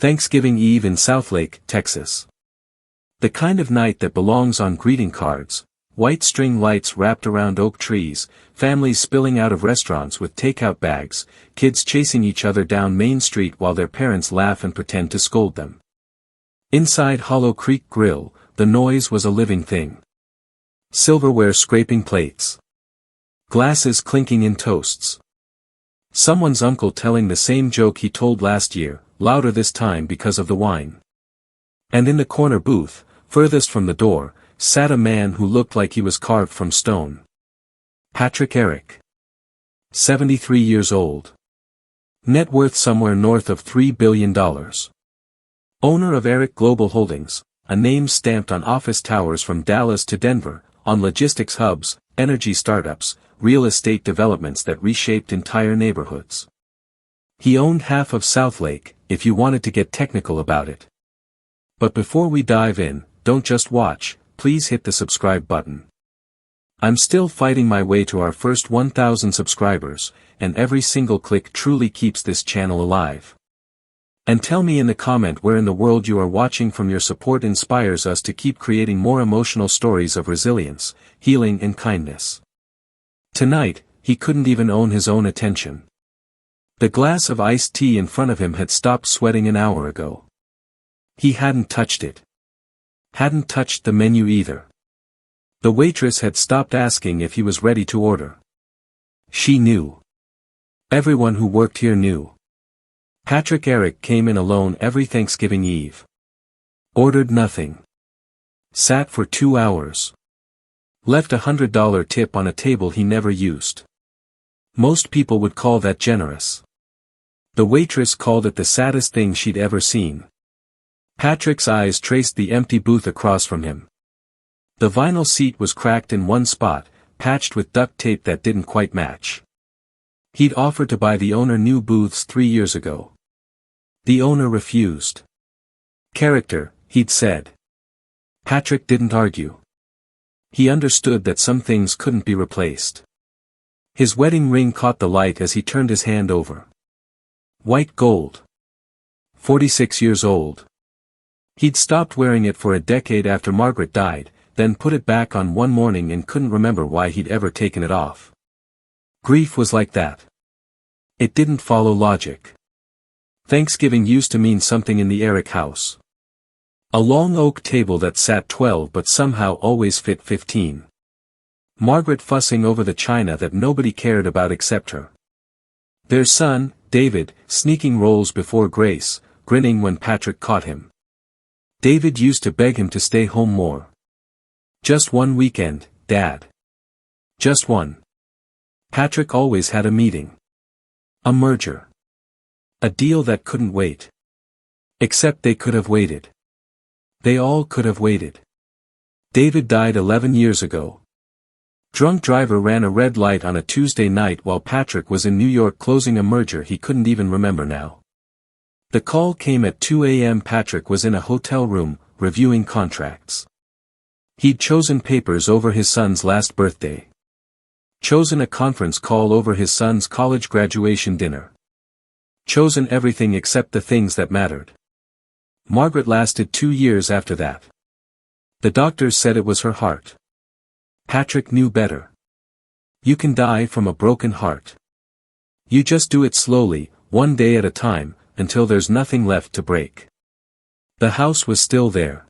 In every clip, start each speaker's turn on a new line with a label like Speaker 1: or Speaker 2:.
Speaker 1: Thanksgiving Eve in Southlake, Texas. The kind of night that belongs on greeting cards, white string lights wrapped around oak trees, families spilling out of restaurants with takeout bags, kids chasing each other down Main Street while their parents laugh and pretend to scold them. Inside Hollow Creek Grill, the noise was a living thing. Silverware scraping plates. Glasses clinking in toasts. Someone's uncle telling the same joke he told last year, louder this time because of the wine. And in the corner booth, furthest from the door, sat a man who looked like he was carved from stone. Patrick Eric. 73 years old. Net worth somewhere north of $3 billion. Owner of Eric Global Holdings, a name stamped on office towers from Dallas to Denver, on logistics hubs, energy startups, real estate developments that reshaped entire neighborhoods. He owned half of Southlake, if you wanted to get technical about it. But before we dive in, don't just watch, please hit the subscribe button. I'm still fighting my way to our first 1,000 subscribers, and every single click truly keeps this channel alive. And tell me in the comment where in the world you are watching from. Your support inspires us to keep creating more emotional stories of resilience, healing and kindness. Tonight, he couldn't even own his own attention. The glass of iced tea in front of him had stopped sweating an hour ago. He hadn't touched it. Hadn't touched the menu either. The waitress had stopped asking if he was ready to order. She knew. Everyone who worked here knew. Patrick Eric came in alone every Thanksgiving Eve. Ordered nothing. Sat for 2 hours. Left $100 tip on a table he never used. Most people would call that generous. The waitress called it the saddest thing she'd ever seen. Patrick's eyes traced the empty booth across from him. The vinyl seat was cracked in one spot, patched with duct tape that didn't quite match. He'd offered to buy the owner new booths 3 years ago. The owner refused. Character, he'd said. Patrick didn't argue. He understood that some things couldn't be replaced. His wedding ring caught the light as he turned his hand over. White gold. 46 years old. He'd stopped wearing it for a decade after Margaret died, then put it back on one morning and couldn't remember why he'd ever taken it off. Grief was like that. It didn't follow logic. Thanksgiving used to mean something in the Eric house. A long oak table that sat 12 but somehow always fit 15. Margaret fussing over the china that nobody cared about except her. Their son, David, sneaking rolls before Grace, grinning when Patrick caught him. David used to beg him to stay home more. Just one weekend, Dad. Just one. Patrick always had a meeting. A merger. A deal that couldn't wait. Except they could have waited. They all could have waited. David died 11 years ago. Drunk driver ran a red light on a Tuesday night while Patrick was in New York closing a merger he couldn't even remember now. The call came at 2 a.m. Patrick was in a hotel room, reviewing contracts. He'd chosen papers over his son's last birthday. Chosen a conference call over his son's college graduation dinner. Chosen everything except the things that mattered. Margaret lasted 2 years after that. The doctors said it was her heart. Patrick knew better. You can die from a broken heart. You just do it slowly, one day at a time, until there's nothing left to break. The house was still there.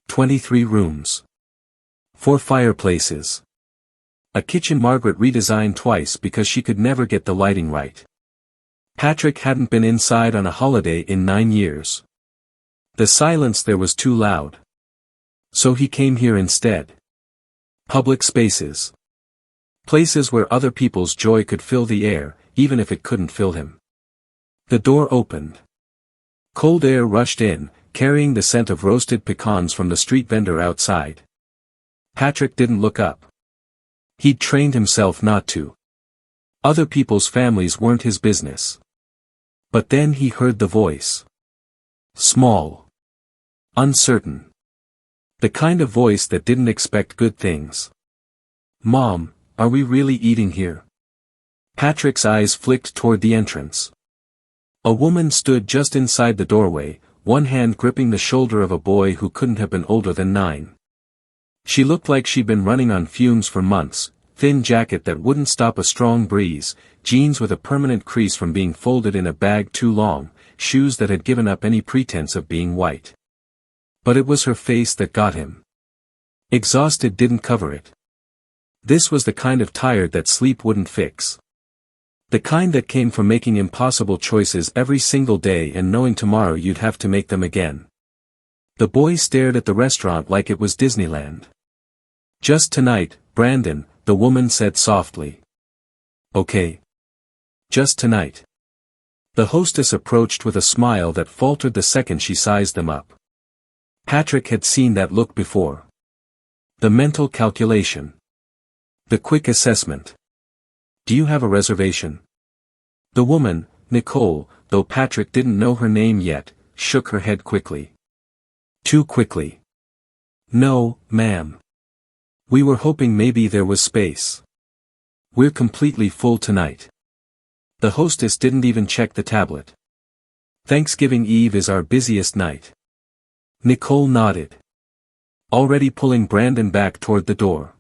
Speaker 1: 23 rooms. 4 fireplaces. A kitchen Margaret redesigned twice because she could never get the lighting right. Patrick hadn't been inside on a holiday in 9 years. The silence there was too loud. So he came here instead. Public spaces. Places where other people's joy could fill the air, even if it couldn't fill him. The door opened. Cold air rushed in, carrying the scent of roasted pecans from the street vendor outside. Patrick didn't look up. He'd trained himself not to. Other people's families weren't his business. But then he heard the voice. Small. Uncertain. The kind of voice that didn't expect good things. Mom, are we really eating here? Patrick's eyes flicked toward the entrance. A woman stood just inside the doorway, one hand gripping the shoulder of a boy who couldn't have been older than 9. She looked like she'd been running on fumes for months, thin jacket that wouldn't stop a strong breeze, jeans with a permanent crease from being folded in a bag too long, shoes that had given up any pretense of being white. But it was her face that got him. Exhausted didn't cover it. This was the kind of tired that sleep wouldn't fix. The kind that came from making impossible choices every single day and knowing tomorrow you'd have to make them again. The boy stared at the restaurant like it was Disneyland. Just tonight, Brandon, the woman said softly. Okay. Just tonight. The hostess approached with a smile that faltered the second she sized them up. Patrick had seen that look before. The mental calculation. The quick assessment. Do you have a reservation? The woman, Nicole, though Patrick didn't know her name yet, shook her head quickly. Too quickly. No, ma'am. We were hoping maybe there was space. We're completely full tonight. The hostess didn't even check the tablet. Thanksgiving Eve is our busiest night. Nicole nodded. Already pulling Brandon back toward the door.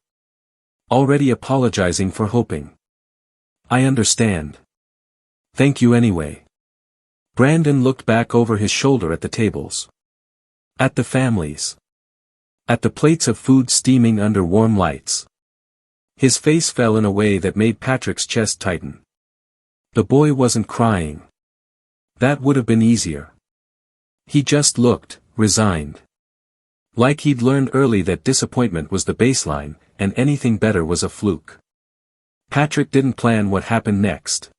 Speaker 1: Already apologizing for hoping. I understand. Thank you anyway. Brandon looked back over his shoulder at the tables. At the families. At the plates of food steaming under warm lights. His face fell in a way that made Patrick's chest tighten. The boy wasn't crying. That would have been easier. He just looked, resigned. Like he'd learned early that disappointment was the baseline, and anything better was a fluke. Patrick didn't plan what happened next.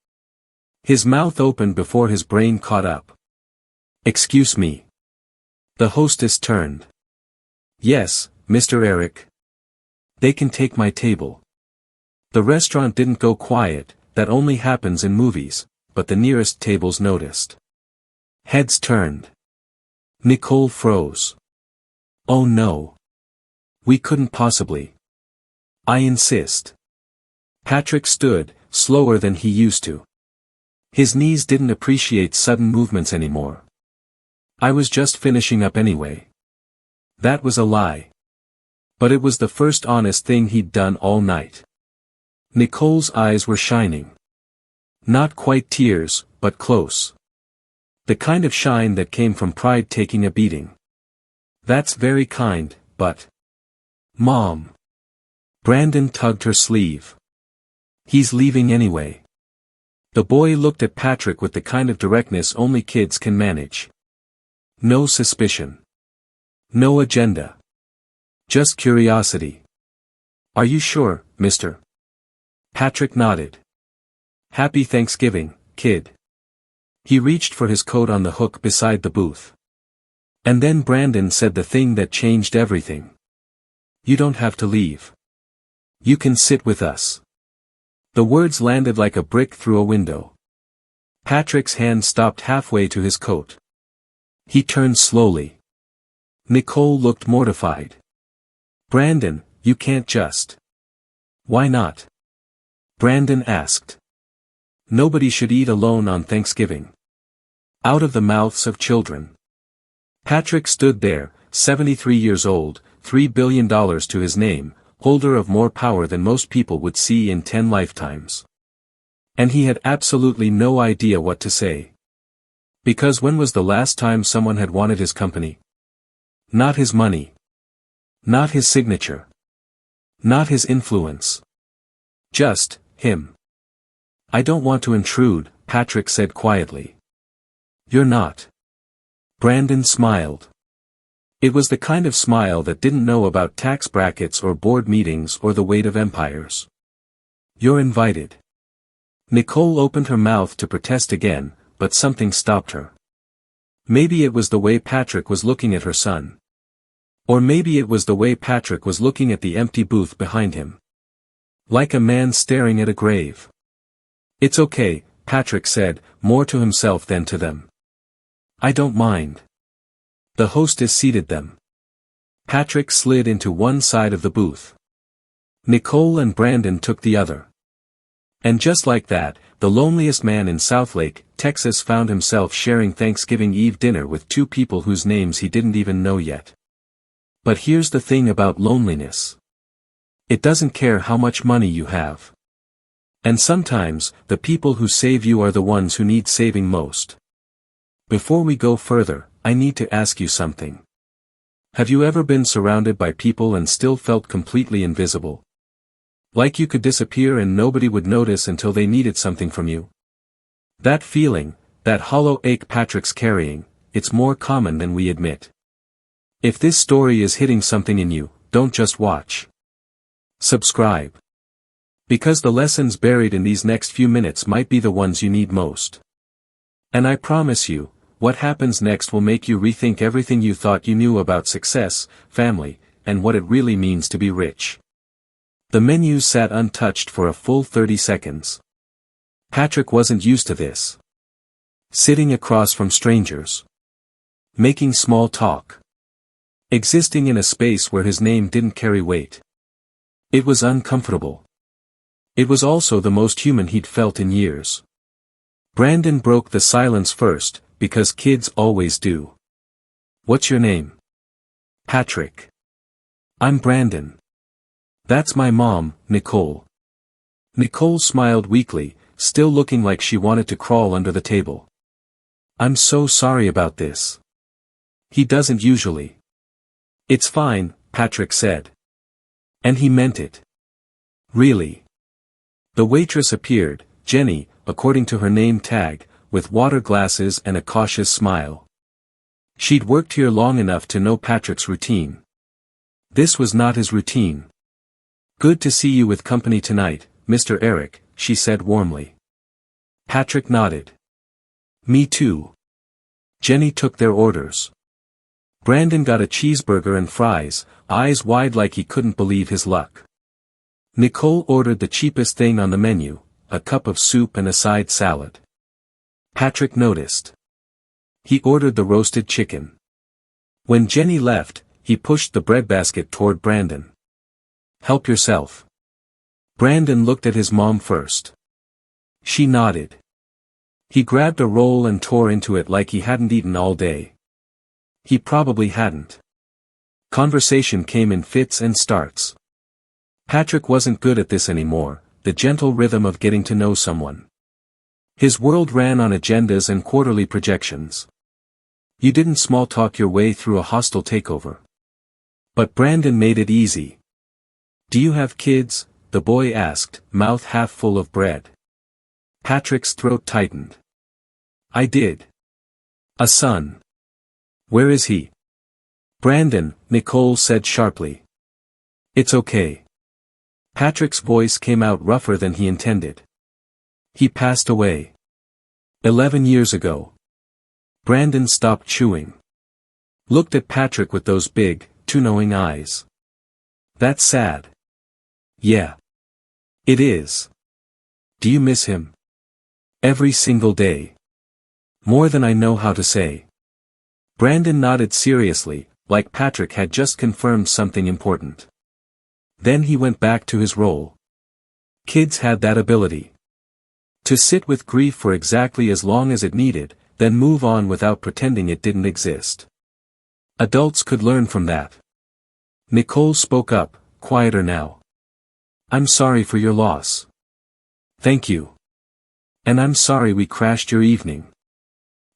Speaker 1: His mouth opened before his brain caught up. Excuse me. The hostess turned. Yes, Mr. Eric. They can take my table. The restaurant didn't go quiet, that only happens in movies, but the nearest tables noticed. Heads turned. Nicole froze. Oh no. We couldn't possibly. I insist. Patrick stood, slower than he used to. His knees didn't appreciate sudden movements anymore. I was just finishing up anyway. That was a lie. But it was the first honest thing he'd done all night. Nicole's eyes were shining. Not quite tears, but close. The kind of shine that came from pride taking a beating. That's very kind, but... Mom. Brandon tugged her sleeve. He's leaving anyway. The boy looked at Patrick with the kind of directness only kids can manage. No suspicion. No agenda. Just curiosity. Are you sure, mister? Patrick nodded. Happy Thanksgiving, kid. He reached for his coat on the hook beside the booth. And then Brandon said the thing that changed everything. You don't have to leave. You can sit with us. The words landed like a brick through a window. Patrick's hand stopped halfway to his coat. He turned slowly. Nicole looked mortified. Brandon, you can't just. Why not? Brandon asked. Nobody should eat alone on Thanksgiving. Out of the mouths of children. Patrick stood there, 73 years old, $3 billion to his name, holder of more power than most people would see in 10 lifetimes. And he had absolutely no idea what to say. Because when was the last time someone had wanted his company? Not his money. Not his signature. Not his influence. Just, him. I don't want to intrude, Patrick said quietly. You're not. Brandon smiled. It was the kind of smile that didn't know about tax brackets or board meetings or the weight of empires. You're invited. Nicole opened her mouth to protest again, but something stopped her. Maybe it was the way Patrick was looking at her son. Or maybe it was the way Patrick was looking at the empty booth behind him. Like a man staring at a grave. It's okay, Patrick said, more to himself than to them. I don't mind. The hostess seated them. Patrick slid into one side of the booth. Nicole and Brandon took the other. And just like that, the loneliest man in Southlake, Texas found himself sharing Thanksgiving Eve dinner with two people whose names he didn't even know yet. But here's the thing about loneliness. It doesn't care how much money you have. And sometimes, the people who save you are the ones who need saving most. Before we go further, I need to ask you something. Have you ever been surrounded by people and still felt completely invisible? Like you could disappear and nobody would notice until they needed something from you? That feeling, that hollow ache Patrick's carrying, it's more common than we admit. If this story is hitting something in you, don't just watch. Subscribe. Because the lessons buried in these next few minutes might be the ones you need most. And I promise you, what happens next will make you rethink everything you thought you knew about success, family, and what it really means to be rich. The menus sat untouched for a full 30 seconds. Patrick wasn't used to this. Sitting across from strangers. Making small talk. Existing in a space where his name didn't carry weight. It was uncomfortable. It was also the most human he'd felt in years. Brandon broke the silence first, because kids always do. What's your name? Patrick. I'm Brandon. That's my mom, Nicole. Nicole smiled weakly, still looking like she wanted to crawl under the table. I'm so sorry about this. He doesn't usually. It's fine, Patrick said. And he meant it. Really. The waitress appeared, Jenny, according to her name tag, with water glasses and a cautious smile. She'd worked here long enough to know Patrick's routine. This was not his routine. Good to see you with company tonight, Mr. Eric, she said warmly. Patrick nodded. Me too. Jenny took their orders. Brandon got a cheeseburger and fries, eyes wide like he couldn't believe his luck. Nicole ordered the cheapest thing on the menu, a cup of soup and a side salad. Patrick noticed. He ordered the roasted chicken. When Jenny left, he pushed the breadbasket toward Brandon. Help yourself. Brandon looked at his mom first. She nodded. He grabbed a roll and tore into it like he hadn't eaten all day. He probably hadn't. Conversation came in fits and starts. Patrick wasn't good at this anymore, the gentle rhythm of getting to know someone. His world ran on agendas and quarterly projections. You didn't small talk your way through a hostile takeover. But Brandon made it easy. Do you have kids? The boy asked, mouth half full of bread. Patrick's throat tightened. I did. A son. Where is he? Brandon, Nicole said sharply. It's okay. Patrick's voice came out rougher than he intended. He passed away. 11 years ago. Brandon stopped chewing. Looked at Patrick with those big, too knowing eyes. That's sad. Yeah. It is. Do you miss him? Every single day. More than I know how to say. Brandon nodded seriously, like Patrick had just confirmed something important. Then he went back to his role. Kids had that ability. To sit with grief for exactly as long as it needed, then move on without pretending it didn't exist. Adults could learn from that. Nicole spoke up, quieter now. I'm sorry for your loss. Thank you. And I'm sorry we crashed your evening.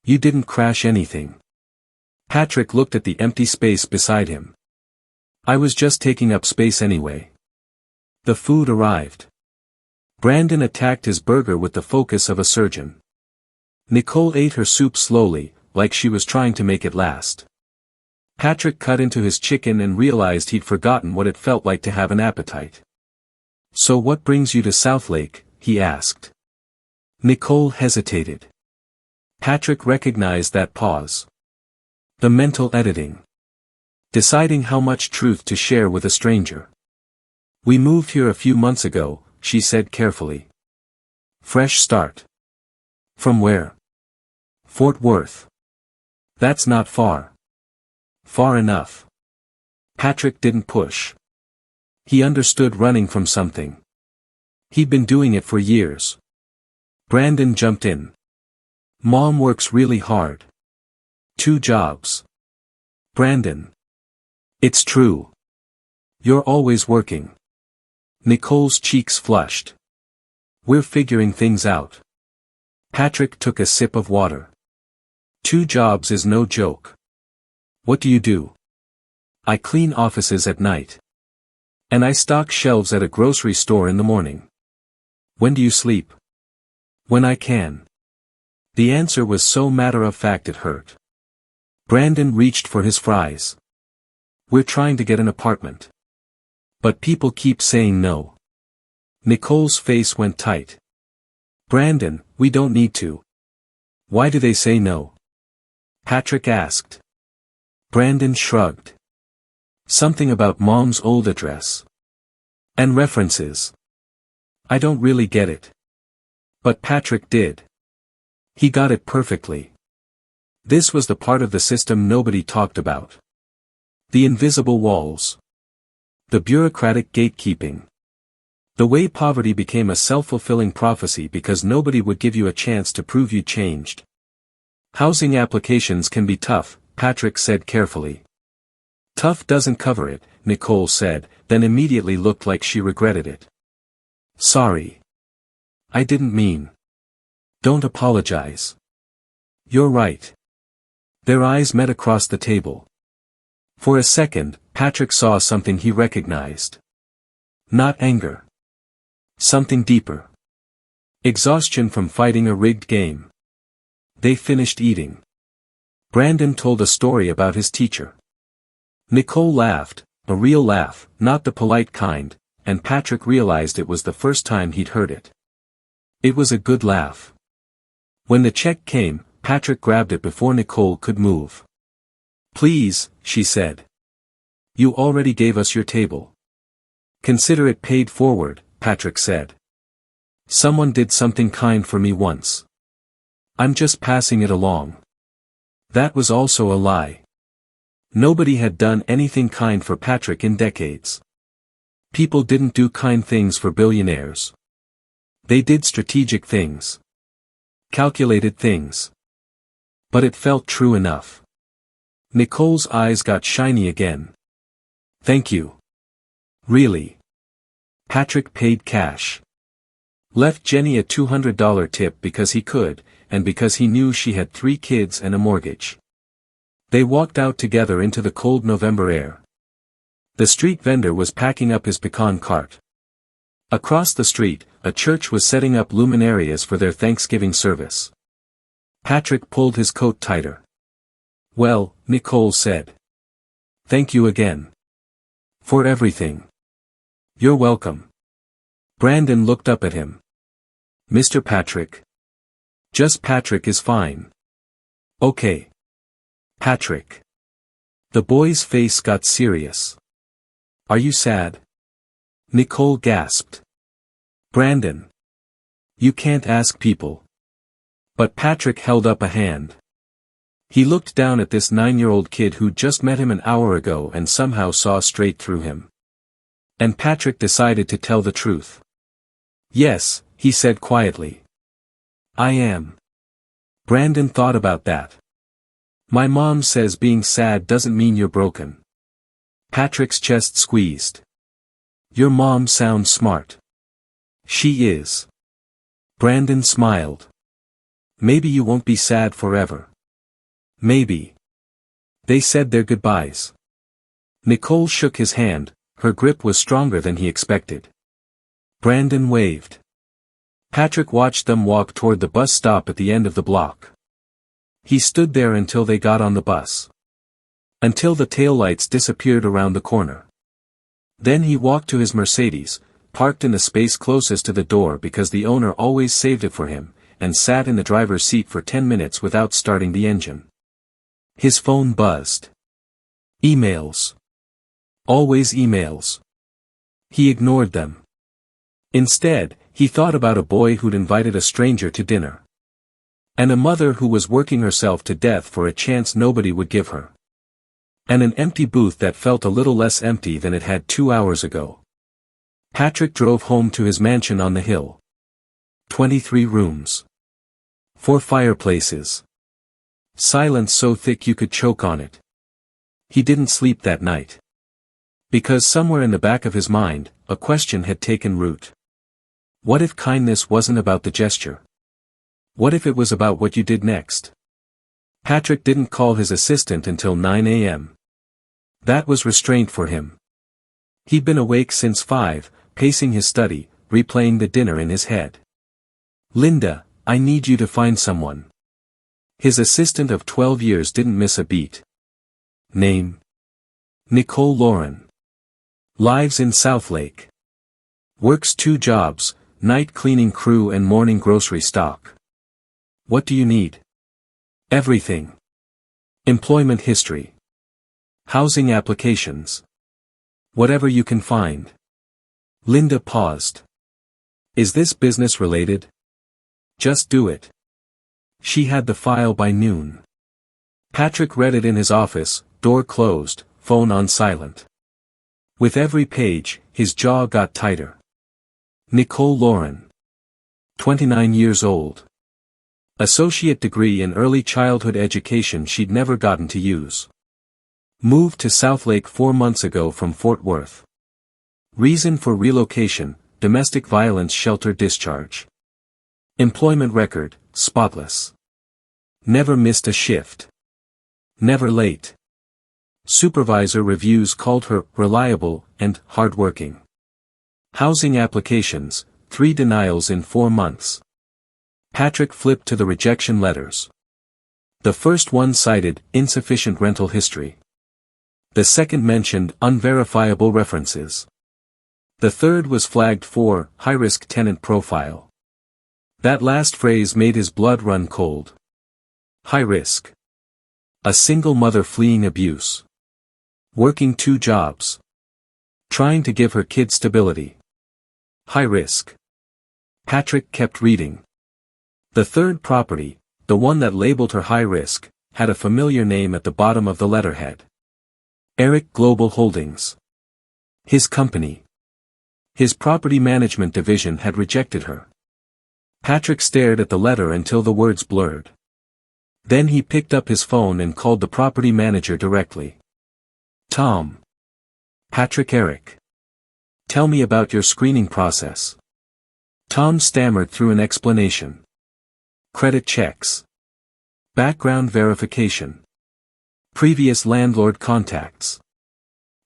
Speaker 1: You didn't crash anything. Patrick looked at the empty space beside him. I was just taking up space anyway. The food arrived. Brandon attacked his burger with the focus of a surgeon. Nicole ate her soup slowly, like she was trying to make it last. Patrick cut into his chicken and realized he'd forgotten what it felt like to have an appetite. So what brings you to Southlake? He asked. Nicole hesitated. Patrick recognized that pause. The mental editing. Deciding how much truth to share with a stranger. We moved here a few months ago, she said carefully. Fresh start. From where? Fort Worth. That's not far. Far enough. Patrick didn't push. He understood running from something. He'd been doing it for years. Brandon jumped in. Mom works really hard. 2 jobs. Brandon. It's true. You're always working. Nicole's cheeks flushed. We're figuring things out. Patrick took a sip of water. 2 jobs is no joke. What do you do? I clean offices at night. And I stock shelves at a grocery store in the morning. When do you sleep? When I can. The answer was so matter-of-fact it hurt. Brandon reached for his fries. We're trying to get an apartment. But people keep saying no. Nicole's face went tight. Brandon, we don't need to. Why do they say no? Patrick asked. Brandon shrugged. Something about Mom's old address. And references. I don't really get it. But Patrick did. He got it perfectly. This was the part of the system nobody talked about. The invisible walls. The bureaucratic gatekeeping. The way poverty became a self-fulfilling prophecy because nobody would give you a chance to prove you changed. Housing applications can be tough, Patrick said carefully. Tough doesn't cover it, Nicole said, then immediately looked like she regretted it. Sorry. I didn't mean. Don't apologize. You're right. Their eyes met across the table. For a second, Patrick saw something he recognized. Not anger. Something deeper. Exhaustion from fighting a rigged game. They finished eating. Brandon told a story about his teacher. Nicole laughed, a real laugh, not the polite kind, and Patrick realized it was the first time he'd heard it. It was a good laugh. When the check came, Patrick grabbed it before Nicole could move. Please, she said. You already gave us your table. Consider it paid forward, Patrick said. Someone did something kind for me once. I'm just passing it along. That was also a lie. Nobody had done anything kind for Patrick in decades. People didn't do kind things for billionaires. They did strategic things. Calculated things. But it felt true enough. Nicole's eyes got shiny again. Thank you. Really. Patrick paid cash. Left Jenny a $200 tip because he could, and because he knew she had 3 kids and a mortgage. They walked out together into the cold November air. The street vendor was packing up his pecan cart. Across the street, a church was setting up luminarias for their Thanksgiving service. Patrick pulled his coat tighter. Well, Nicole said. Thank you again. For everything. You're welcome. Brandon looked up at him. Mr. Patrick. Just Patrick is fine. Okay. Patrick. The boy's face got serious. Are you sad? Nicole gasped. Brandon. You can't ask people. But Patrick held up a hand. He looked down at this 9-year-old kid who'd just met him an hour ago and somehow saw straight through him. And Patrick decided to tell the truth. Yes, he said quietly. I am. Brandon thought about that. My mom says being sad doesn't mean you're broken. Patrick's chest squeezed. Your mom sounds smart. She is. Brandon smiled. Maybe you won't be sad forever. Maybe. They said their goodbyes. Nicole shook his hand, her grip was stronger than he expected. Brandon waved. Patrick watched them walk toward the bus stop at the end of the block. He stood there until they got on the bus. Until the taillights disappeared around the corner. Then he walked to his Mercedes, parked in the space closest to the door because the owner always saved it for him, and sat in the driver's seat for 10 minutes without starting the engine. His phone buzzed. Emails. Always emails. He ignored them. Instead, he thought about a boy who'd invited a stranger to dinner. And a mother who was working herself to death for a chance nobody would give her. And an empty booth that felt a little less empty than it had 2 hours ago. Patrick drove home to his mansion on the hill. 23 rooms. 4 fireplaces. Silence so thick you could choke on it. He didn't sleep that night. Because somewhere in the back of his mind, a question had taken root. What if kindness wasn't about the gesture? What if it was about what you did next? Patrick didn't call his assistant until 9 a.m. That was restraint for him. He'd been awake since 5, pacing his study, replaying the dinner in his head. Linda, I need you to find someone. His assistant of 12 years didn't miss a beat. Name? Nicole Lauren. Lives in Southlake. Works 2 jobs, night cleaning crew and morning grocery stock. What do you need? Everything. Employment history. Housing applications. Whatever you can find. Linda paused. Is this business related? Just do it. She had the file by noon. Patrick read it in his office, door closed, phone on silent. With every page, his jaw got tighter. Nicole Lauren. 29 years old. Associate degree in early childhood education she'd never gotten to use. Moved to Southlake 4 months ago from Fort Worth. Reason for relocation, domestic violence shelter discharge. Employment record, spotless. Never missed a shift. Never late. Supervisor reviews called her reliable and hardworking. Housing applications, 3 denials in 4 months. Patrick flipped to the rejection letters. The first one cited insufficient rental history. The second mentioned unverifiable references. The third was flagged for high-risk tenant profile. That last phrase made his blood run cold. High risk. A single mother fleeing abuse. Working 2 jobs. Trying to give her kid stability. High risk. Patrick kept reading. The third property, the one that labeled her high risk, had a familiar name at the bottom of the letterhead. Eric Global Holdings. His company. His property management division had rejected her. Patrick stared at the letter until the words blurred. Then he picked up his phone and called the property manager directly. Tom. Patrick. Eric. Tell me about your screening process. Tom stammered through an explanation. Credit checks. Background verification. Previous landlord contacts.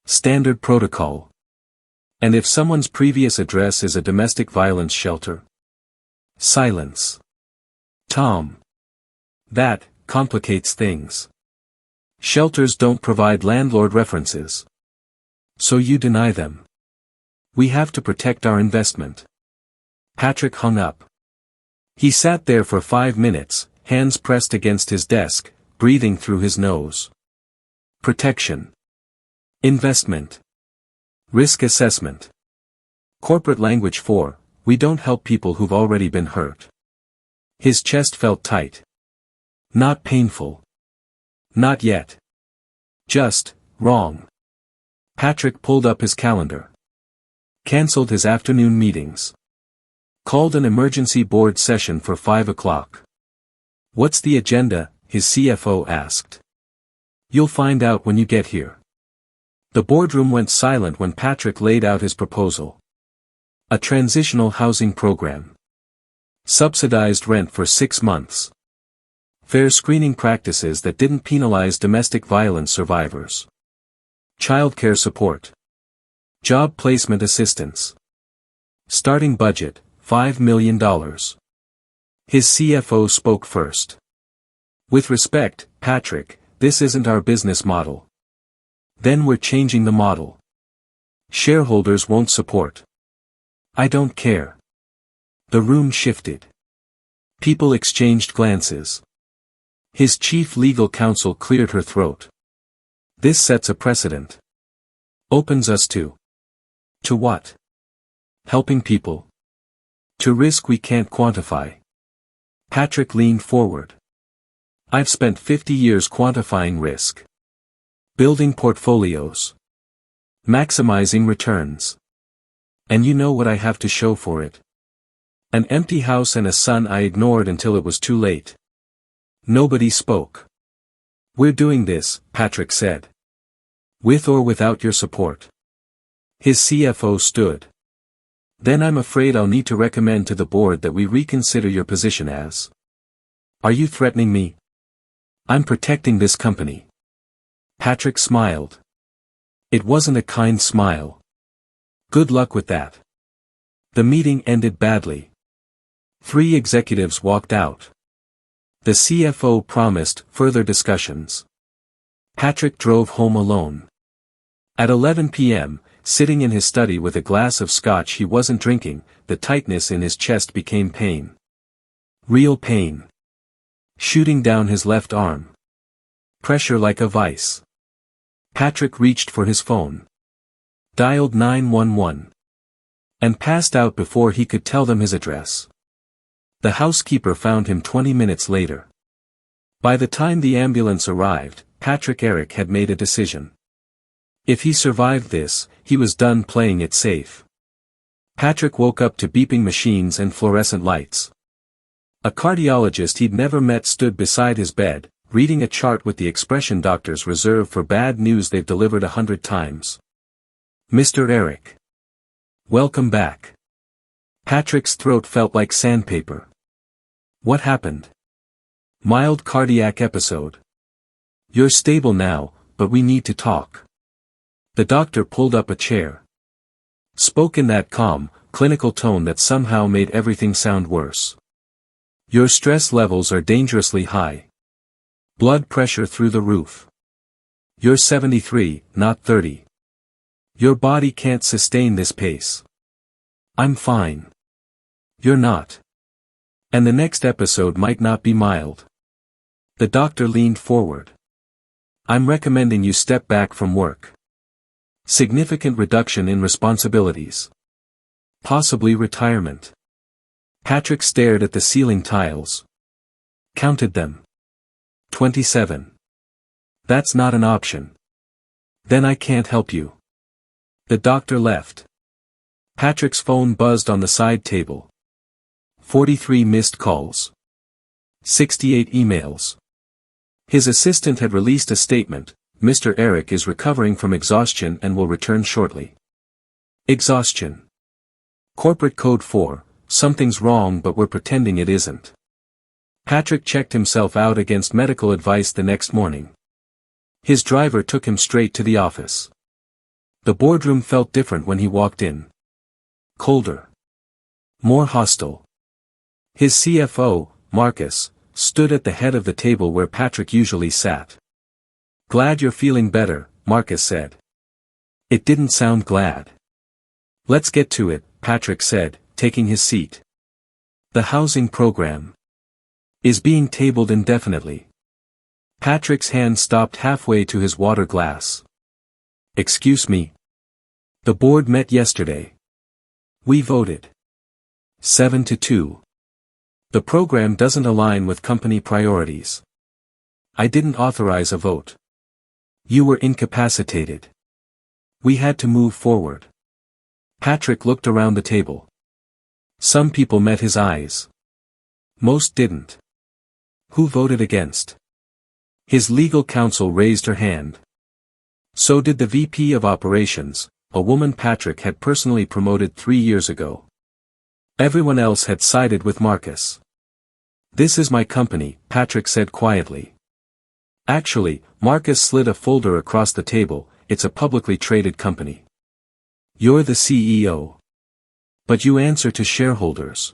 Speaker 1: Standard protocol. And if someone's previous address is a domestic violence shelter? Silence. Tom. That complicates things. Shelters don't provide landlord references. So you deny them. We have to protect our investment. Patrick hung up. He sat there for 5 minutes, hands pressed against his desk, breathing through his nose. Protection. Investment. Risk assessment. Corporate language for, we don't help people who've already been hurt. His chest felt tight. Not painful. Not yet. Just, wrong. Patrick pulled up his calendar. Cancelled his afternoon meetings. Called an emergency board session for 5 o'clock. What's the agenda? His CFO asked. You'll find out when you get here. The boardroom went silent when Patrick laid out his proposal. A transitional housing program. Subsidized rent for 6 months. Fair screening practices that didn't penalize domestic violence survivors. Childcare support. Job placement assistance. Starting budget, $5 million. His CFO spoke first. With respect, Patrick, this isn't our business model. Then we're changing the model. Shareholders won't support. I don't care. The room shifted. People exchanged glances. His chief legal counsel cleared her throat. This sets a precedent. Opens us to. To what? Helping people. To risk we can't quantify. Patrick leaned forward. I've spent 50 years quantifying risk. Building portfolios. Maximizing returns. And you know what I have to show for it. An empty house and a son I ignored until it was too late. Nobody spoke. We're doing this, Patrick said. With or without your support. His CFO stood. Then I'm afraid I'll need to recommend to the board that we reconsider your position as. Are you threatening me? I'm protecting this company. Patrick smiled. It wasn't a kind smile. Good luck with that. The meeting ended badly. 3 executives walked out. The CFO promised further discussions. Patrick drove home alone. At 11 p.m., sitting in his study with a glass of scotch he wasn't drinking, the tightness in his chest became pain. Real pain. Shooting down his left arm. Pressure like a vice. Patrick reached for his phone. Dialed 911. And passed out before he could tell them his address. The housekeeper found him 20 minutes later. By the time the ambulance arrived, Patrick Eric had made a decision. If he survived this, he was done playing it safe. Patrick woke up to beeping machines and fluorescent lights. A cardiologist he'd never met stood beside his bed, reading a chart with the expression doctors reserve for bad news they've delivered 100 times. Mr. Eric. Welcome back. Patrick's throat felt like sandpaper. What happened? Mild cardiac episode. You're stable now, but we need to talk. The doctor pulled up a chair. Spoke in that calm, clinical tone that somehow made everything sound worse. Your stress levels are dangerously high. Blood pressure through the roof. You're 73, not 30. Your body can't sustain this pace. I'm fine. You're not. And the next episode might not be mild. The doctor leaned forward. I'm recommending you step back from work. Significant reduction in responsibilities. Possibly retirement. Patrick stared at the ceiling tiles. Counted them. 27. That's not an option. Then I can't help you. The doctor left. Patrick's phone buzzed on the side table. 43 missed calls. 68 emails. His assistant had released a statement, Mr. Eric is recovering from exhaustion and will return shortly. Exhaustion. Corporate code 4, something's wrong but we're pretending it isn't. Patrick checked himself out against medical advice the next morning. His driver took him straight to the office. The boardroom felt different when he walked in. Colder. More hostile. His CFO, Marcus, stood at the head of the table where Patrick usually sat. Glad you're feeling better, Marcus said. It didn't sound glad. Let's get to it, Patrick said, taking his seat. The housing program is being tabled indefinitely. Patrick's hand stopped halfway to his water glass. Excuse me. The board met yesterday. We voted. 7-2. The program doesn't align with company priorities. I didn't authorize a vote. You were incapacitated. We had to move forward. Patrick looked around the table. Some people met his eyes. Most didn't. Who voted against? His legal counsel raised her hand. So did the VP of Operations, a woman Patrick had personally promoted 3 years ago. Everyone else had sided with Marcus. This is my company, Patrick said quietly. Actually, Marcus slid a folder across the table, it's a publicly traded company. You're the CEO. But you answer to shareholders.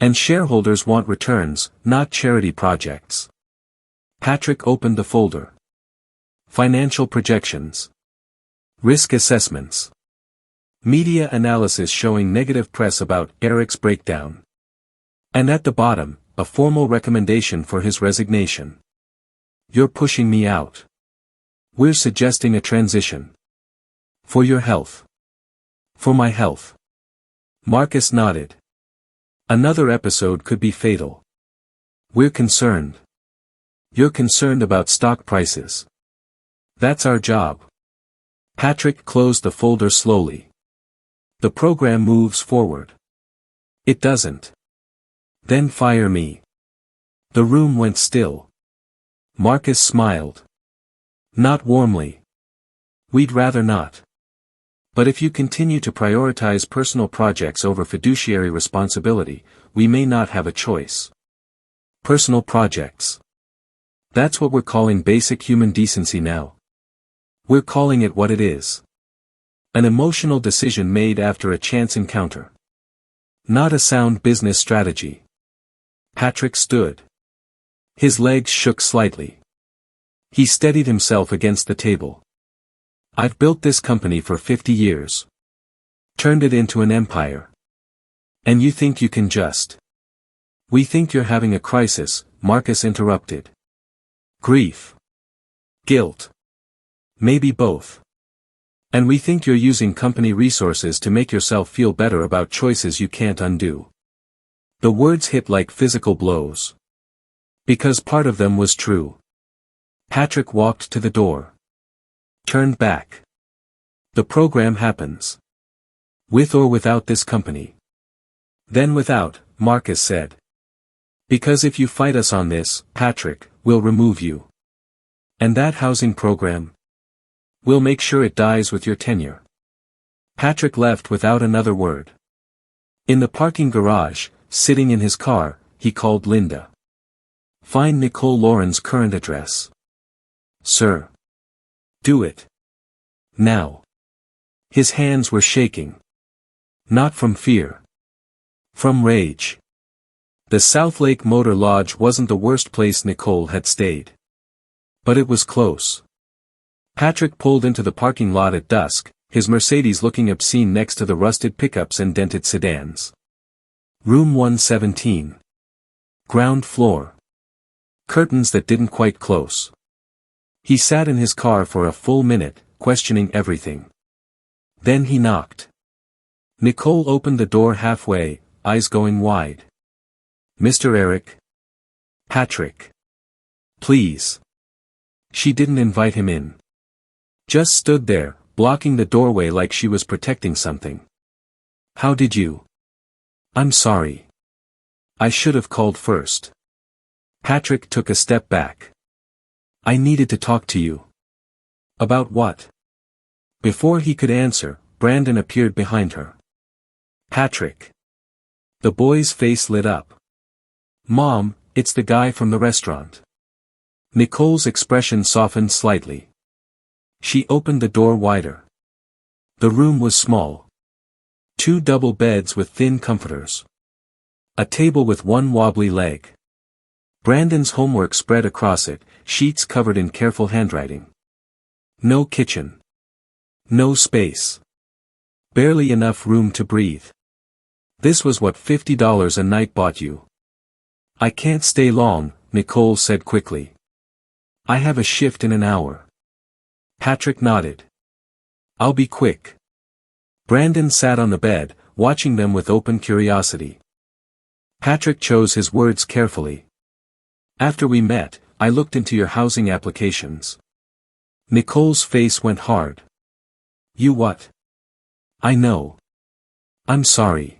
Speaker 1: And shareholders want returns, not charity projects. Patrick opened the folder. Financial projections. Risk assessments. Media analysis showing negative press about Eric's breakdown. And at the bottom, a formal recommendation for his resignation. You're pushing me out. We're suggesting a transition. For your health. For my health. Marcus nodded. Another episode could be fatal. We're concerned. You're concerned about stock prices. That's our job. Patrick closed the folder slowly. The program moves forward. It doesn't. Then fire me. The room went still. Marcus smiled. Not warmly. We'd rather not. But if you continue to prioritize personal projects over fiduciary responsibility, we may not have a choice. Personal projects. That's what we're calling basic human decency now. We're calling it what it is. An emotional decision made after a chance encounter. Not a sound business strategy. Patrick stood. His legs shook slightly. He steadied himself against the table. I've built this company for 50 years. Turned it into an empire. And you think you can just... We think you're having a crisis, Marcus interrupted. Grief. Guilt. Maybe both. And we think you're using company resources to make yourself feel better about choices you can't undo. The words hit like physical blows. Because part of them was true. Patrick walked to the door. Turned back. The program happens. With or without this company. Then without, Marcus said. Because if you fight us on this, Patrick, we'll remove you. And that housing program? We'll make sure it dies with your tenure. Patrick left without another word. In the parking garage, sitting in his car, he called Linda. Find Nicole Lauren's current address. Sir. Do it. Now. His hands were shaking. Not from fear. From rage. The South Lake Motor Lodge wasn't the worst place Nicole had stayed. But it was close. Patrick pulled into the parking lot at dusk, his Mercedes looking obscene next to the rusted pickups and dented sedans. Room 117. Ground floor. Curtains that didn't quite close. He sat in his car for a full minute, questioning everything. Then he knocked. Nicole opened the door halfway, eyes going wide. Mr. Eric? Patrick. Please. She didn't invite him in. Just stood there, blocking the doorway like she was protecting something. How did you? I'm sorry. I should have called first. Patrick took a step back. I needed to talk to you. About what? Before he could answer, Brandon appeared behind her. Patrick. The boy's face lit up. Mom, it's the guy from the restaurant. Nicole's expression softened slightly. She opened the door wider. The room was small. 2 double beds with thin comforters. A table with one wobbly leg. Brandon's homework spread across it, sheets covered in careful handwriting. No kitchen. No space. Barely enough room to breathe. This was what $50 a night bought you. I can't stay long, Nicole said quickly. I have a shift in an hour. Patrick nodded. I'll be quick. Brandon sat on the bed, watching them with open curiosity. Patrick chose his words carefully. After we met, I looked into your housing applications. Nicole's face went hard. You what? I know. I'm sorry.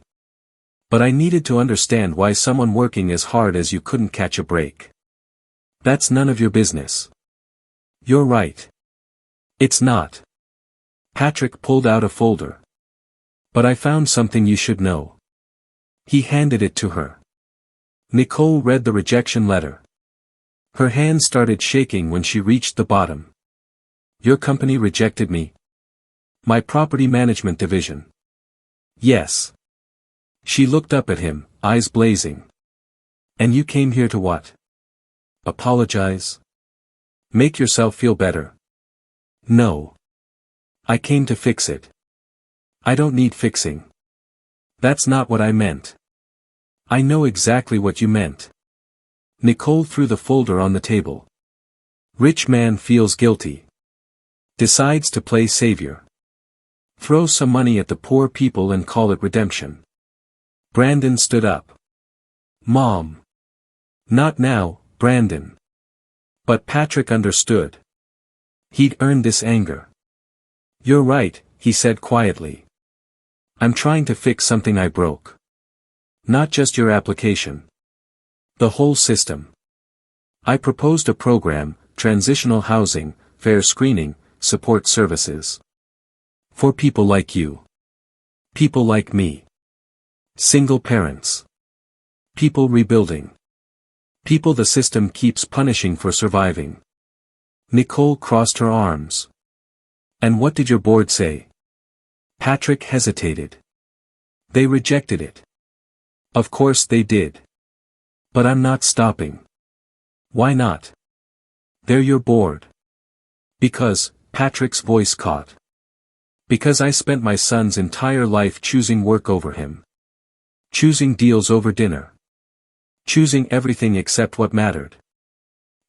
Speaker 1: But I needed to understand why someone working as hard as you couldn't catch a break. That's none of your business. You're right. It's not. Patrick pulled out a folder. But I found something you should know. He handed it to her. Nicole read the rejection letter. Her hand started shaking when she reached the bottom. Your company rejected me? My property management division. Yes. She looked up at him, eyes blazing. And you came here to what? Apologize? Make yourself feel better? No. I came to fix it. I don't need fixing. That's not what I meant. I know exactly what you meant. Nicole threw the folder on the table. Rich man feels guilty. Decides to play savior. Throw some money at the poor people and call it redemption. Brandon stood up. Mom. Not now, Brandon. But Patrick understood. He'd earned this anger. You're right, he said quietly. I'm trying to fix something I broke. Not just your application. The whole system. I proposed a program, transitional housing, fair screening, support services. For people like you. People like me. Single parents. People rebuilding. People the system keeps punishing for surviving. Nicole crossed her arms. And what did your board say? Patrick hesitated. They rejected it. Of course they did. But I'm not stopping. Why not? They're your board. Because, Patrick's voice caught. Because I spent my son's entire life choosing work over him. Choosing deals over dinner. Choosing everything except what mattered.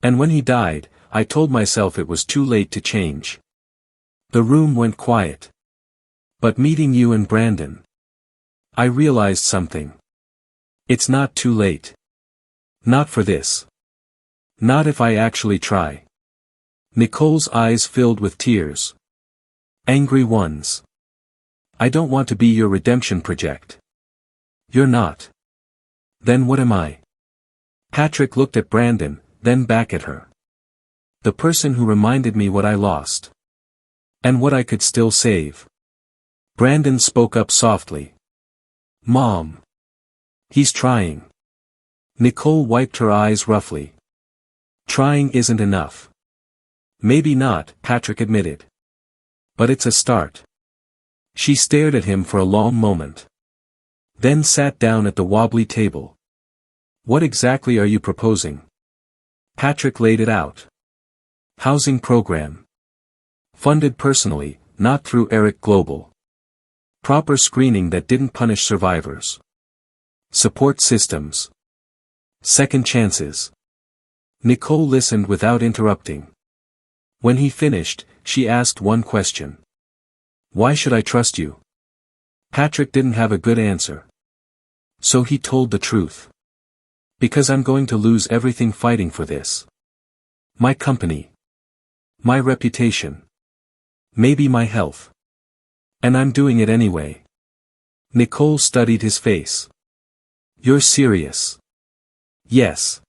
Speaker 1: And when he died, I told myself it was too late to change. The room went quiet. But meeting you and Brandon, I realized something. It's not too late. Not for this. Not if I actually try. Nicole's eyes filled with tears. Angry ones. I don't want to be your redemption project. You're not. Then what am I? Patrick looked at Brandon, then back at her. The person who reminded me what I lost. And what I could still save. Brandon spoke up softly. Mom. He's trying. Nicole wiped her eyes roughly. Trying isn't enough. Maybe not, Patrick admitted. But it's a start. She stared at him for a long moment. Then sat down at the wobbly table. What exactly are you proposing? Patrick laid it out. Housing program. Funded personally, not through Eric Global. Proper screening that didn't punish survivors. Support systems. Second chances. Nicole listened without interrupting. When he finished, she asked one question. Why should I trust you? Patrick didn't have a good answer. So he told the truth. Because I'm going to lose everything fighting for this. My company. My reputation. Maybe my health. And I'm doing it anyway. Nicole studied his face. You're serious? Yes.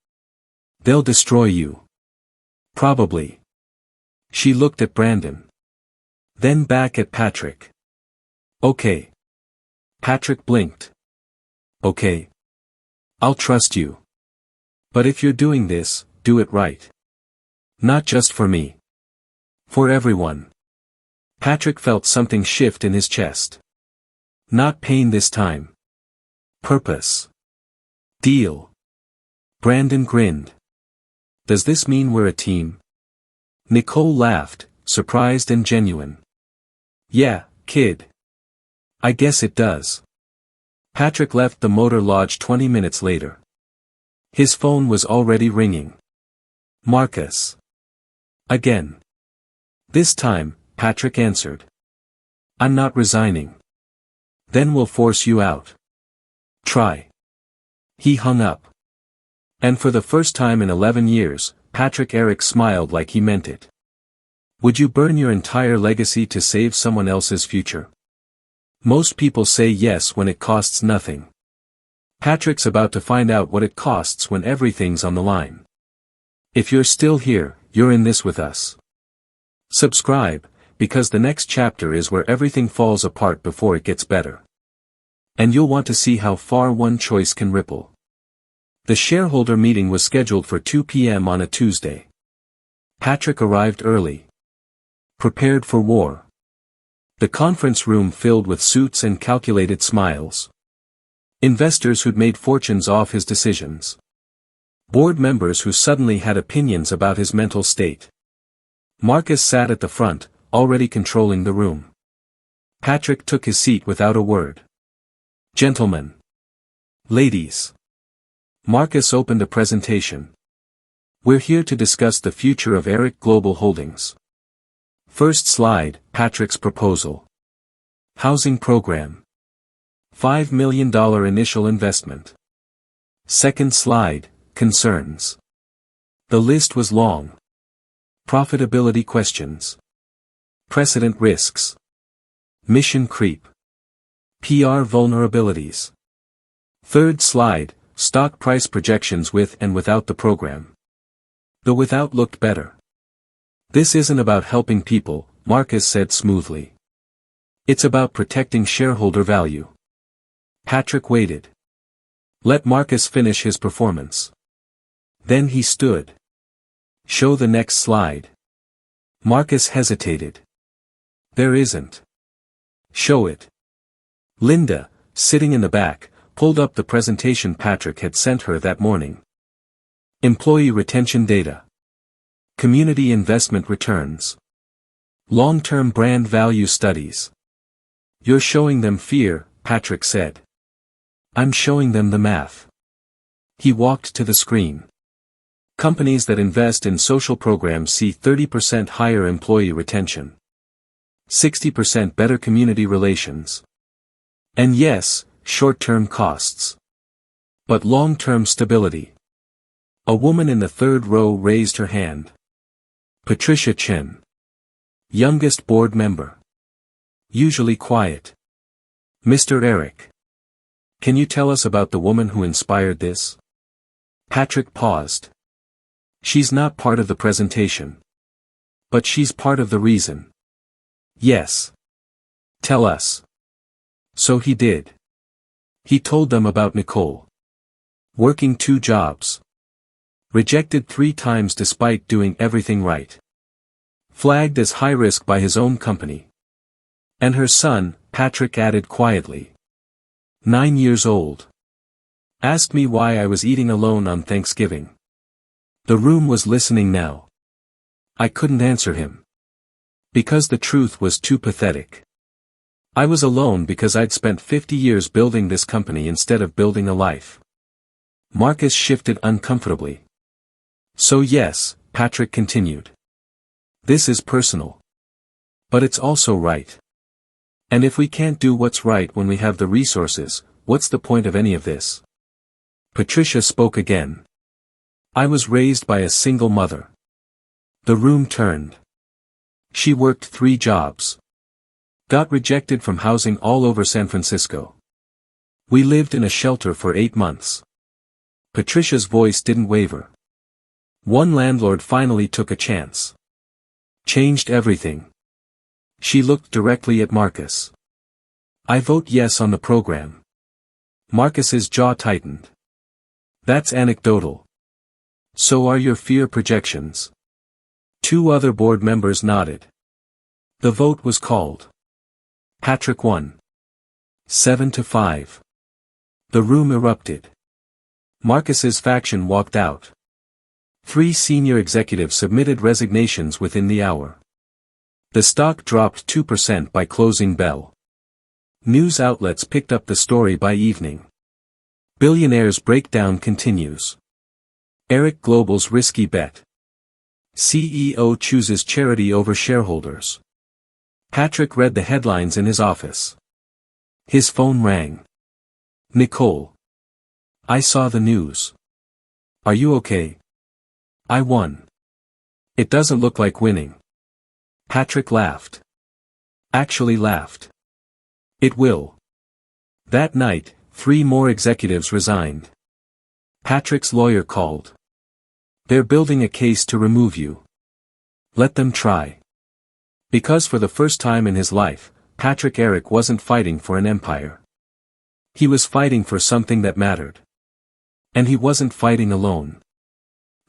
Speaker 1: They'll destroy you. Probably. She looked at Brandon. Then back at Patrick. Okay. Patrick blinked. Okay. I'll trust you. But if you're doing this, do it right. Not just for me. For everyone. Patrick felt something shift in his chest. Not pain this time. Purpose. Deal. Brandon grinned. Does this mean we're a team? Nicole laughed, surprised and genuine. Yeah, kid. I guess it does. Patrick left the motor lodge 20 minutes later. His phone was already ringing. Marcus. Again. This time, Patrick answered. I'm not resigning. Then we'll force you out. Try. He hung up. And for the first time in 11 years, Patrick Eric smiled like he meant it. Would you burn your entire legacy to save someone else's future? Most people say yes when it costs nothing. Patrick's about to find out what it costs when everything's on the line. If you're still here, you're in this with us. Subscribe, because the next chapter is where everything falls apart before it gets better. And you'll want to see how far one choice can ripple. The shareholder meeting was scheduled for 2 p.m. on a Tuesday. Patrick arrived early. Prepared for war. The conference room filled with suits and calculated smiles. Investors who'd made fortunes off his decisions. Board members who suddenly had opinions about his mental state. Marcus sat at the front, already controlling the room. Patrick took his seat without a word. Gentlemen. Ladies. Marcus opened a presentation. We're here to discuss the future of Eric Global Holdings. First slide, Patrick's proposal. Housing program. $5 million initial investment. Second slide, concerns. The list was long. Profitability questions. Precedent risks. Mission creep. PR vulnerabilities. Third slide, stock price projections with and without the program. The without looked better. This isn't about helping people, Marcus said smoothly. It's about protecting shareholder value. Patrick waited. Let Marcus finish his performance. Then he stood. Show the next slide. Marcus hesitated. There isn't. Show it. Linda, sitting in the back, pulled up the presentation Patrick had sent her that morning. Employee retention data. Community investment returns. Long-term brand value studies. You're showing them fear, Patrick said. I'm showing them the math. He walked to the screen. Companies that invest in social programs see 30% higher employee retention. 60% better community relations. And yes, short-term costs. But long-term stability. A woman in the third row raised her hand. Patricia Chen. Youngest board member. Usually quiet. Mr. Eric. Can you tell us about the woman who inspired this? Patrick paused. She's not part of the presentation. But she's part of the reason. Yes. Tell us. So he did. He told them about Nicole. Working 2 jobs. Rejected 3 times despite doing everything right. Flagged as high risk by his own company. And her son, Patrick added quietly. 9 years old. Asked me why I was eating alone on Thanksgiving. The room was listening now. I couldn't answer him. Because the truth was too pathetic. I was alone because I'd spent 50 years building this company instead of building a life. Marcus shifted uncomfortably. So yes, Patrick continued. This is personal. But it's also right. And if we can't do what's right when we have the resources, what's the point of any of this? Patricia spoke again. I was raised by a single mother. The room turned. She worked 3 jobs. Got rejected from housing all over San Francisco. We lived in a shelter for 8 months. Patricia's voice didn't waver. One landlord finally took a chance. Changed everything. She looked directly at Marcus. I vote yes on the program. Marcus's jaw tightened. That's anecdotal. So are your fear projections. 2 other board members nodded. The vote was called. Patrick won. 7-5. The room erupted. Marcus's faction walked out. 3 senior executives submitted resignations within the hour. The stock dropped 2% by closing bell. News outlets picked up the story by evening. Billionaire's breakdown continues. Eric Global's risky bet. CEO chooses charity over shareholders. Patrick read the headlines in his office. His phone rang. Nicole. I saw the news. Are you okay? I won. It doesn't look like winning. Patrick laughed. Actually laughed. It will. That night, 3 more executives resigned. Patrick's lawyer called. They're building a case to remove you. Let them try. Because for the first time in his life, Patrick Eric wasn't fighting for an empire. He was fighting for something that mattered. And he wasn't fighting alone.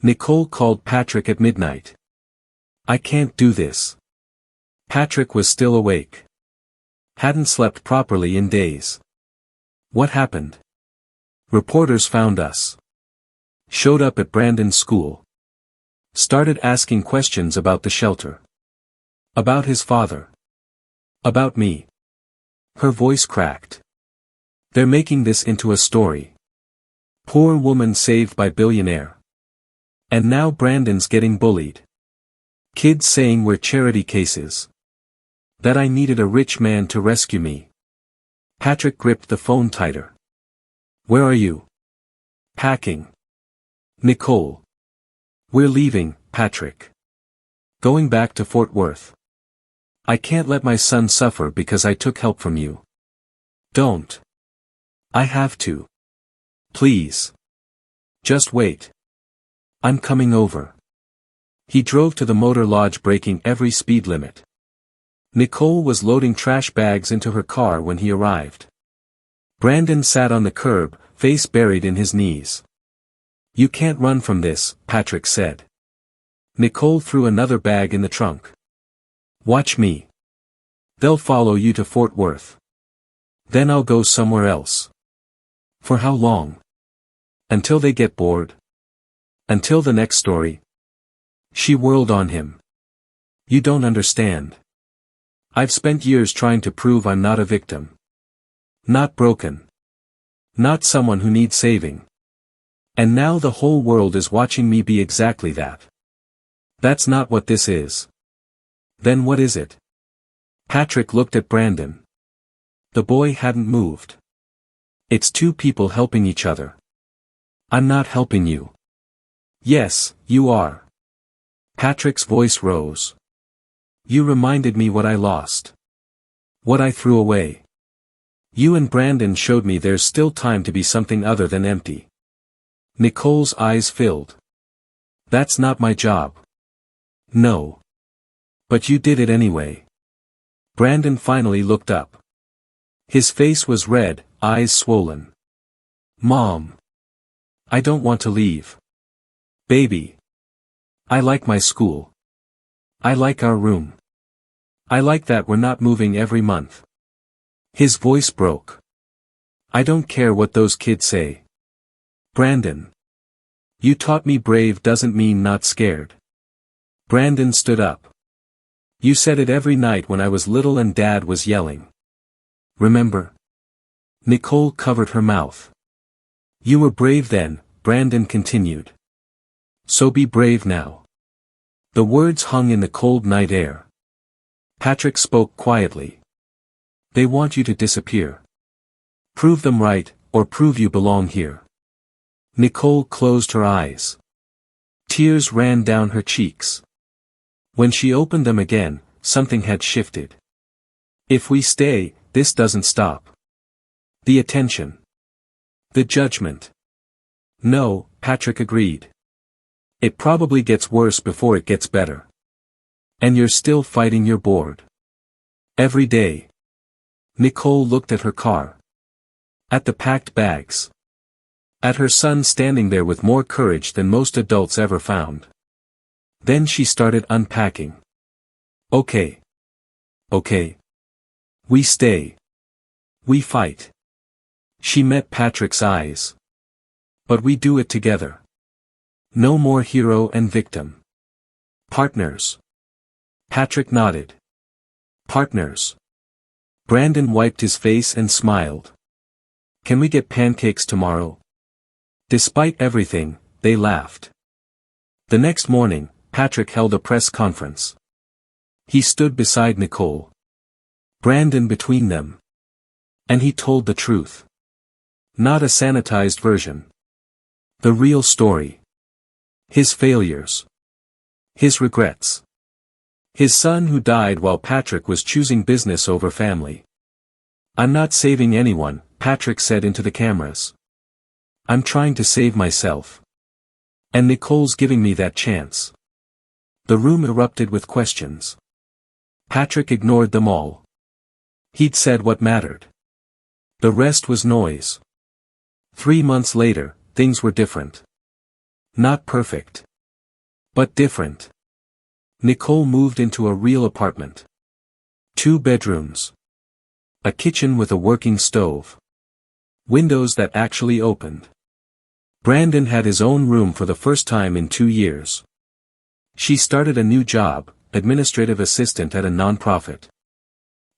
Speaker 1: Nicole called Patrick at midnight. I can't do this. Patrick was still awake. Hadn't slept properly in days. What happened? Reporters found us. Showed up at Brandon's school. Started asking questions about the shelter. About his father. About me. Her voice cracked. They're making this into a story. Poor woman saved by billionaire. And now Brandon's getting bullied. Kids saying we're charity cases. That I needed a rich man to rescue me. Patrick gripped the phone tighter. Where are you? Packing. Nicole. We're leaving, Patrick. Going back to Fort Worth. I can't let my son suffer because I took help from you. Don't. I have to. Please. Just wait. I'm coming over. He drove to the motor lodge, breaking every speed limit. Nicole was loading trash bags into her car when he arrived. Brandon sat on the curb, face buried in his knees. You can't run from this, Patrick said. Nicole threw another bag in the trunk. Watch me. They'll follow you to Fort Worth. Then I'll go somewhere else. For how long? Until they get bored. Until the next story. She whirled on him. You don't understand. I've spent years trying to prove I'm not a victim. Not broken. Not someone who needs saving. And now the whole world is watching me be exactly that. That's not what this is. Then what is it? Patrick looked at Brandon. The boy hadn't moved. It's two people helping each other. I'm not helping you. Yes, you are. Patrick's voice rose. You reminded me what I lost. What I threw away. You and Brandon showed me there's still time to be something other than empty. Nicole's eyes filled. That's not my job. No. But you did it anyway. Brandon finally looked up. His face was red, eyes swollen. Mom. I don't want to leave. Baby. I like my school. I like our room. I like that we're not moving every month. His voice broke. I don't care what those kids say. Brandon. You taught me brave doesn't mean not scared. Brandon stood up. You said it every night when I was little and Dad was yelling. Remember? Nicole covered her mouth. You were brave then, Brandon continued. So be brave now. The words hung in the cold night air. Patrick spoke quietly. They want you to disappear. Prove them right, or prove you belong here. Nicole closed her eyes. Tears ran down her cheeks. When she opened them again, something had shifted. If we stay, this doesn't stop. The attention. The judgment. No, Patrick agreed. It probably gets worse before it gets better. And you're still fighting your board. Every day. Nicole looked at her car. At the packed bags. At her son standing there with more courage than most adults ever found. Then she started unpacking. Okay. Okay. We stay. We fight. She met Patrick's eyes. But we do it together. No more hero and victim. Partners. Patrick nodded. Partners. Brandon wiped his face and smiled. Can we get pancakes tomorrow? Despite everything, they laughed. The next morning, Patrick held a press conference. He stood beside Nicole. Brandon between them. And he told the truth. Not a sanitized version. The real story. His failures. His regrets. His son who died while Patrick was choosing business over family. I'm not saving anyone, Patrick said into the cameras. I'm trying to save myself. And Nicole's giving me that chance. The room erupted with questions. Patrick ignored them all. He'd said what mattered. The rest was noise. 3 months later, things were different. Not perfect. But different. Nicole moved into a real apartment. 2 bedrooms. A kitchen with a working stove. Windows that actually opened. Brandon had his own room for the first time in 2 years. She started a new job, administrative assistant at a nonprofit.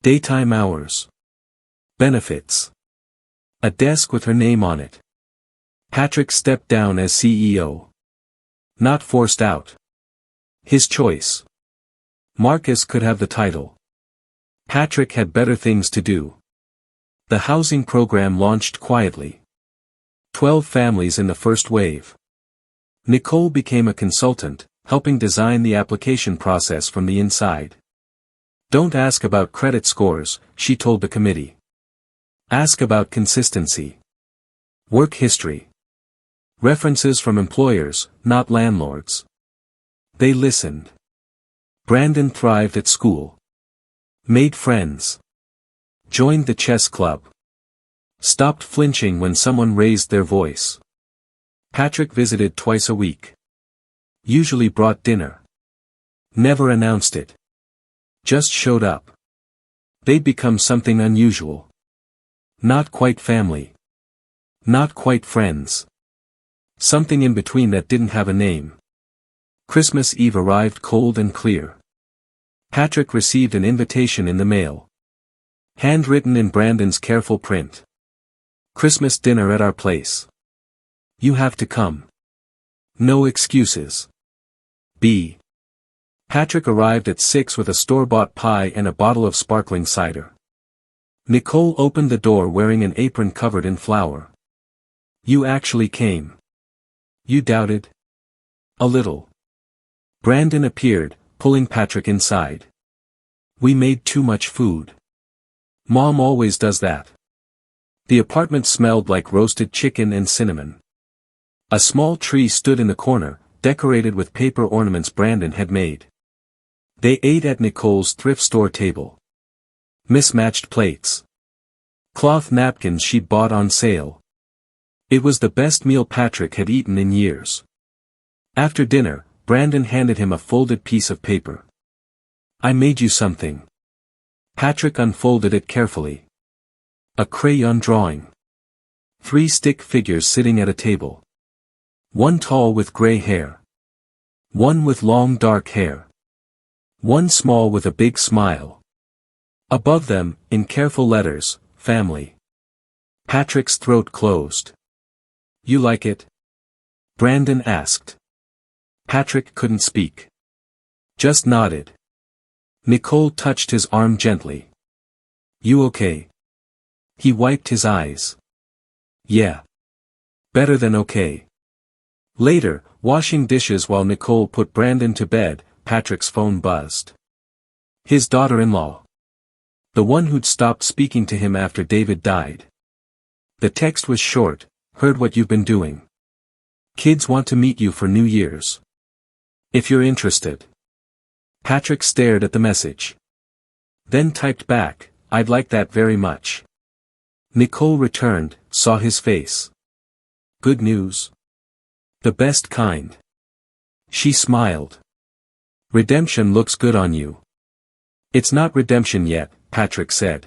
Speaker 1: Daytime hours. Benefits. A desk with her name on it. Patrick stepped down as CEO. Not forced out. His choice. Marcus could have the title. Patrick had better things to do. The housing program launched quietly. 12 families in the first wave. Nicole became a consultant, helping design the application process from the inside. Don't ask about credit scores, she told the committee. Ask about consistency. Work history. References from employers, not landlords. They listened. Brandon thrived at school. Made friends. Joined the chess club. Stopped flinching when someone raised their voice. Patrick visited twice a week. Usually brought dinner. Never announced it. Just showed up. They'd become something unusual. Not quite family. Not quite friends. Something in between that didn't have a name. Christmas Eve arrived cold and clear. Patrick received an invitation in the mail. Handwritten in Brandon's careful print. Christmas dinner at our place. You have to come. No excuses. B. Patrick arrived at 6 with a store-bought pie and a bottle of sparkling cider. Nicole opened the door wearing an apron covered in flour. You actually came. You doubted? A little. Brandon appeared, pulling Patrick inside. We made too much food. Mom always does that. The apartment smelled like roasted chicken and cinnamon. A small tree stood in the corner, decorated with paper ornaments Brandon had made. They ate at Nicole's thrift store table. Mismatched plates. Cloth napkins she'd bought on sale. It was the best meal Patrick had eaten in years. After dinner, Brandon handed him a folded piece of paper. I made you something. Patrick unfolded it carefully. A crayon drawing. 3 stick figures sitting at a table. One tall with gray hair. One with long dark hair. One small with a big smile. Above them, in careful letters, family. Patrick's throat closed. You like it? Brandon asked. Patrick couldn't speak. Just nodded. Nicole touched his arm gently. You okay? He wiped his eyes. Yeah. Better than okay. Later, washing dishes while Nicole put Brandon to bed, Patrick's phone buzzed. His daughter-in-law. The one who'd stopped speaking to him after David died. The text was short, heard what you've been doing. Kids want to meet you for New Year's. If you're interested. Patrick stared at the message. Then typed back, I'd like that very much. Nicole returned, saw his face. Good news. The best kind. She smiled. Redemption looks good on you. It's not redemption yet, Patrick said.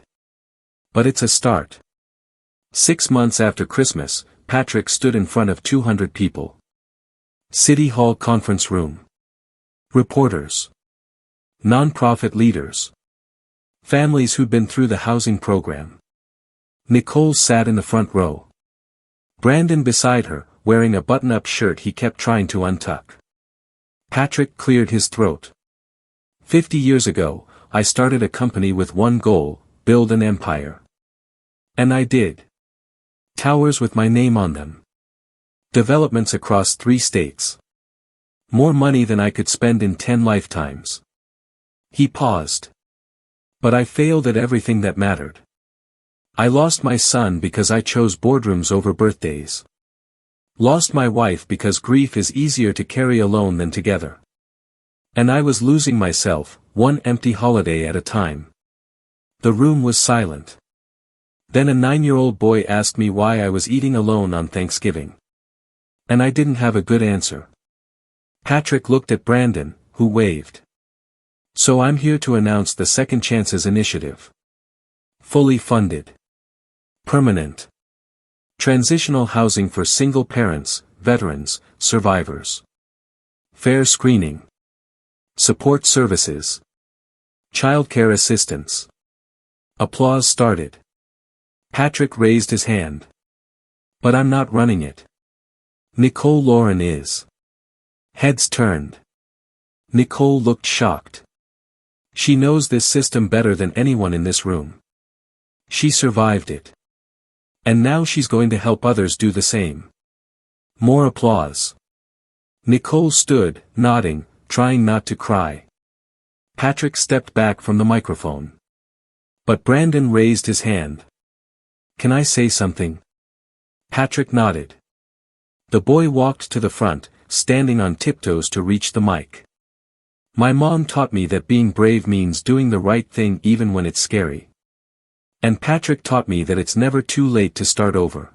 Speaker 1: But it's a start. 6 months after Christmas, Patrick stood in front of 200 people. City Hall conference room. Reporters. Non-profit leaders. Families who'd been through the housing program. Nicole sat in the front row. Brandon beside her, wearing a button-up shirt he kept trying to untuck. Patrick cleared his throat. 50 years ago, I started a company with one goal, build an empire. And I did. Towers with my name on them. Developments across 3 states. More money than I could spend in 10 lifetimes. He paused. But I failed at everything that mattered. I lost my son because I chose boardrooms over birthdays. Lost my wife because grief is easier to carry alone than together. And I was losing myself, one empty holiday at a time. The room was silent. Then a 9-year-old boy asked me why I was eating alone on Thanksgiving. And I didn't have a good answer. Patrick looked at Brandon, who waved. So I'm here to announce the Second Chances Initiative. Fully funded. Permanent. Transitional housing for single parents, veterans, survivors. Fair screening. Support services. Childcare assistance. Applause started. Patrick raised his hand. But I'm not running it. Nicole Lauren is. Heads turned. Nicole looked shocked. She knows this system better than anyone in this room. She survived it. And now she's going to help others do the same. More applause. Nicole stood, nodding, trying not to cry. Patrick stepped back from the microphone. But Brandon raised his hand. Can I say something? Patrick nodded. The boy walked to the front, standing on tiptoes to reach the mic. My mom taught me that being brave means doing the right thing even when it's scary. And Patrick taught me that it's never too late to start over.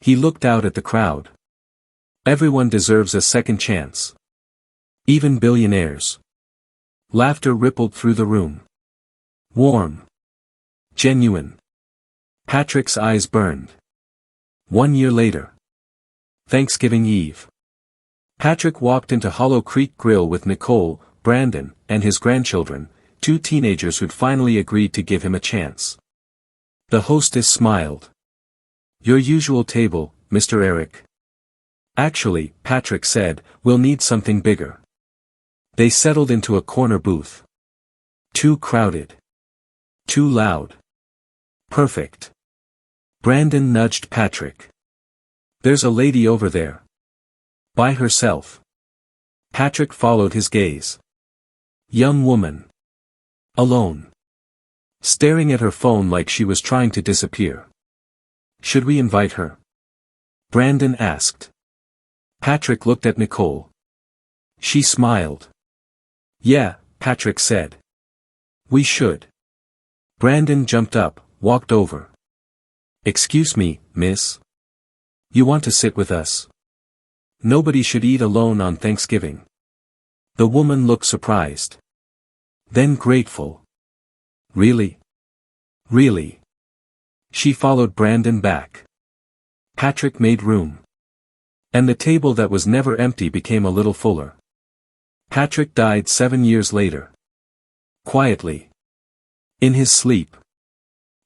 Speaker 1: He looked out at the crowd. Everyone deserves a second chance. Even billionaires. Laughter rippled through the room. Warm. Genuine. Patrick's eyes burned. 1 year later. Thanksgiving Eve. Patrick walked into Hollow Creek Grill with Nicole, Brandon, and his grandchildren, 2 teenagers who'd finally agreed to give him a chance. The hostess smiled. Your usual table, Mr. Eric. Actually, Patrick said, we'll need something bigger. They settled into a corner booth. Too crowded. Too loud. Perfect. Brandon nudged Patrick. There's a lady over there. By herself. Patrick followed his gaze. Young woman. Alone. Staring at her phone like she was trying to disappear. Should we invite her? Brandon asked. Patrick looked at Nicole. She smiled. Yeah, Patrick said. We should. Brandon jumped up, walked over. Excuse me, miss. You want to sit with us? Nobody should eat alone on Thanksgiving. The woman looked surprised. Then grateful. Really? Really? She followed Brandon back. Patrick made room. And the table that was never empty became a little fuller. Patrick died 7 years later. Quietly. In his sleep.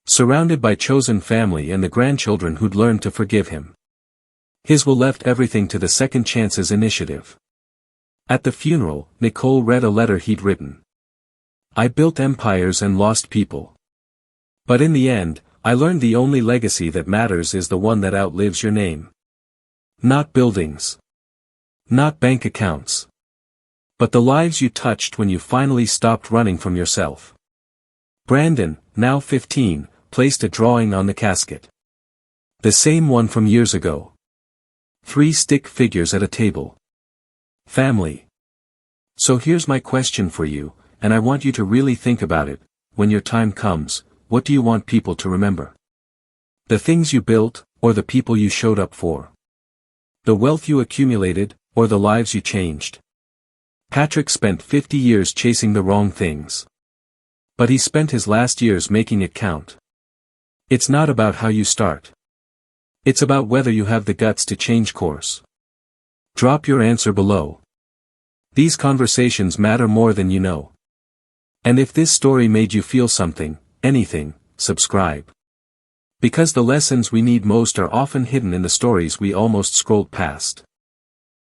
Speaker 1: Surrounded by chosen family and the grandchildren who'd learned to forgive him. His will left everything to the Second Chances initiative. At the funeral, Nicole read a letter he'd written. I built empires and lost people. But in the end, I learned the only legacy that matters is the one that outlives your name. Not buildings. Not bank accounts. But the lives you touched when you finally stopped running from yourself. Brandon, now 15, placed a drawing on the casket. The same one from years ago. 3 stick figures at a table. Family. So here's my question for you, and I want you to really think about it. When your time comes, what do you want people to remember? The things you built, or the people you showed up for? The wealth you accumulated, or the lives you changed? Patrick spent 50 years chasing the wrong things. But he spent his last years making it count. It's not about how you start. It's about whether you have the guts to change course. Drop your answer below. These conversations matter more than you know. And if this story made you feel something, anything, subscribe. Because the lessons we need most are often hidden in the stories we almost scrolled past.